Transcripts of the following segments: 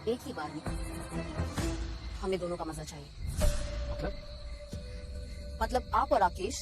एक ही बार में हमें दोनों का मजा चाहिए। मतलब आप और राकेश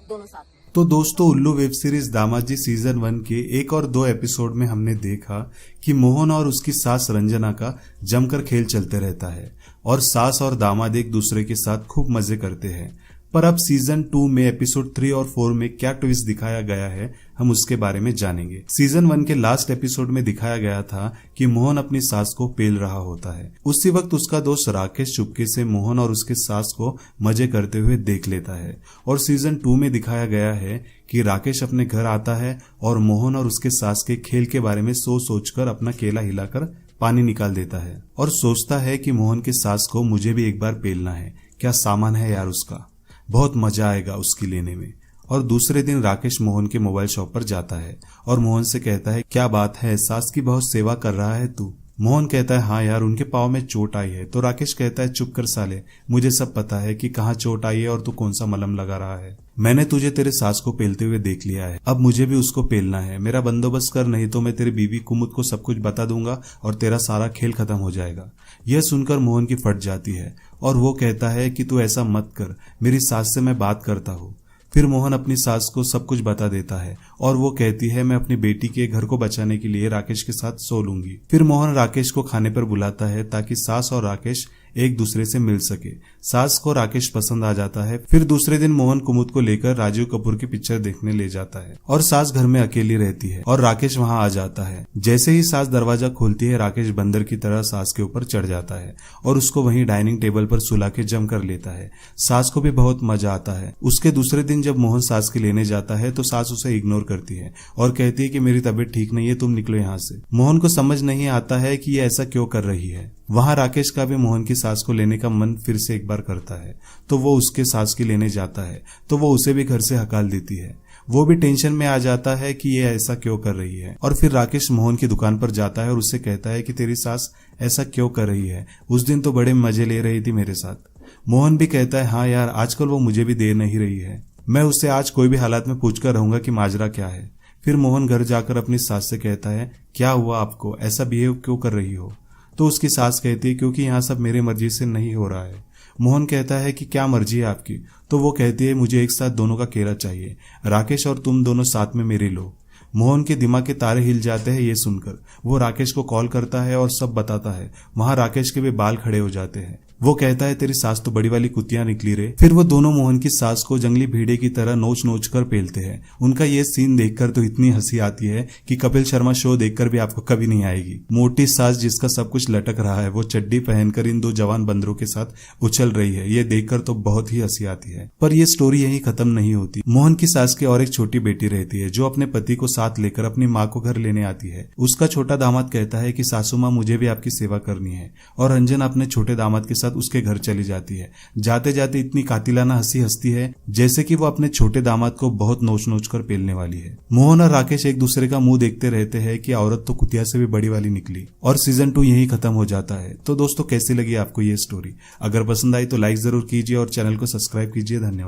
दोनों साथ में। तो दोस्तों, उल्लू वेब सीरीज दामाजी सीजन 1 के 1 और 2 एपिसोड में हमने देखा कि मोहन और उसकी सास रंजना का जमकर खेल चलते रहता है और सास और दामाद एक दूसरे के साथ खूब मजे करते हैं। पर अब सीजन 2 में एपिसोड 3 और 4 में क्या ट्विस्ट दिखाया गया है, हम उसके बारे में जानेंगे। सीजन 1 के लास्ट एपिसोड में दिखाया गया था कि मोहन अपनी सास को पेल रहा होता है। उसी वक्त उसका दोस्त राकेश चुपके से मोहन और उसके सास को मजे करते हुए देख लेता है और सीजन 2 में दिखाया गया है कि राकेश अपने घर आता है और मोहन और उसके सास के खेल के बारे में सोचकर अपना केला हिलाकर पानी निकाल देता है और सोचता है कि मोहन के सास को मुझे भी एक बार पेलना है। क्या सामान है यार उसका, बहुत मजा आएगा उसकी लेने में। और दूसरे दिन राकेश मोहन के मोबाइल शॉप पर जाता है और मोहन से कहता है, क्या बात है, सास की बहुत सेवा कर रहा है तू। मोहन कहता है, हाँ यार, उनके पाँव में चोट आई है। तो राकेश कहता है, चुप कर साले, मुझे सब पता है कि कहाँ चोट आई है और तू कौन सा मलहम लगा रहा है। मैंने तुझे तेरे सास को पेलते हुए देख लिया है, अब मुझे भी उसको पेलना है। मेरा बंदोबस्त कर, नहीं तो मैं तेरी बीवी कुमुद को सब कुछ बता दूंगा और तेरा सारा खेल खत्म हो जाएगा। यह सुनकर मोहन की फट जाती है और वो कहता है कि तू ऐसा मत कर, मेरी सास से मैं बात करता हूँ। फिर मोहन अपनी सास को सब कुछ बता देता है और वो कहती है, मैं अपनी बेटी के घर को बचाने के लिए राकेश के साथ सो लूंगी। फिर मोहन राकेश को खाने पर बुलाता है ताकि सास और राकेश एक दूसरे से मिल सके। सास को राकेश पसंद आ जाता है। फिर दूसरे दिन मोहन कुमुद को लेकर राजीव कपूर की पिक्चर देखने ले जाता है और सास घर में अकेली रहती है और राकेश वहां आ जाता है। जैसे ही सास दरवाजा खोलती है, राकेश बंदर की तरह सास के ऊपर चढ़ जाता है और उसको वहीं डाइनिंग टेबल पर सुला के जम कर लेता है। सास को भी बहुत मजा आता है। उसके दूसरे दिन जब मोहन सास के लेने जाता है तो सास उसे इग्नोर करती है और कहती है कि मेरी तबीयत ठीक नहीं है, तुम निकलो यहाँ से। मोहन को समझ नहीं आता है कि ये ऐसा क्यों कर रही है। वहां राकेश का भी मोहन की सास को लेने का मन फिर से एक बार करता है तो वो उसके सास की लेने जाता है तो वो उसे भी घर से हकाल देती है। वो भी टेंशन में आ जाता है कि ये ऐसा क्यों कर रही है और फिर राकेश मोहन की दुकान पर जाता है और उससे कहता है कि तेरी सास ऐसा क्यों कर रही है, उस दिन तो बड़े मजे ले रही थी मेरे साथ। मोहन भी कहता है, हाँ यार, आजकल वो मुझे भी दे नहीं रही है, मैं उससे आज कोई भी हालात में पूछकर रहूंगा कि माजरा क्या है। फिर मोहन घर जाकर अपनी सास से कहता है, क्या हुआ आपको, ऐसा बिहेव क्यों कर रही हो। तो उसकी सास कहती है, क्योंकि यहाँ सब मेरी मर्जी से नहीं हो रहा है। मोहन कहता है कि क्या मर्जी है आपकी। तो वो कहती है, मुझे एक साथ दोनों का केला चाहिए, राकेश और तुम दोनों साथ में मेरे लो। मोहन के दिमाग के तारे हिल जाते हैं ये सुनकर। वो राकेश को कॉल करता है और सब बताता है। वहां राकेश के भी बाल खड़े हो जाते हैं। वो कहता है, तेरी सास तो बड़ी वाली कुतिया निकली रे। फिर वो दोनों मोहन की सास को जंगली भीड़े की तरह नोच नोच कर पेलते हैं। उनका ये सीन देखकर तो इतनी हंसी आती है कि कपिल शर्मा शो देखकर भी आपको कभी नहीं आएगी। मोटी सास जिसका सब कुछ लटक रहा है, वो चड्डी पहनकर इन दो जवान बंदरों के साथ उछल रही है। ये देखकर तो बहुत ही हंसी आती है। पर ये स्टोरी यही खत्म नहीं होती। मोहन की सास की और एक छोटी बेटी रहती है जो अपने पति को साथ लेकर अपनी माँ को घर लेने आती है। उसका छोटा दामाद कहता है कि सासू माँ, मुझे भी आपकी सेवा करनी है और रंजन अपने छोटे दामाद के साथ उसके घर चली जाती है। जाते जाते इतनी कातिलाना हंसी हंसती है जैसे कि वो अपने छोटे दामाद को बहुत नोच नोच कर पेलने वाली है। मोहन और राकेश एक दूसरे का मुंह देखते रहते हैं कि औरत तो कुतिया से भी बड़ी वाली निकली और सीजन 2 यही खत्म हो जाता है। तो दोस्तों, कैसी लगी आपको ये स्टोरी? अगर पसंद आई तो लाइक जरूर कीजिए और चैनल को सब्सक्राइब कीजिए। धन्यवाद।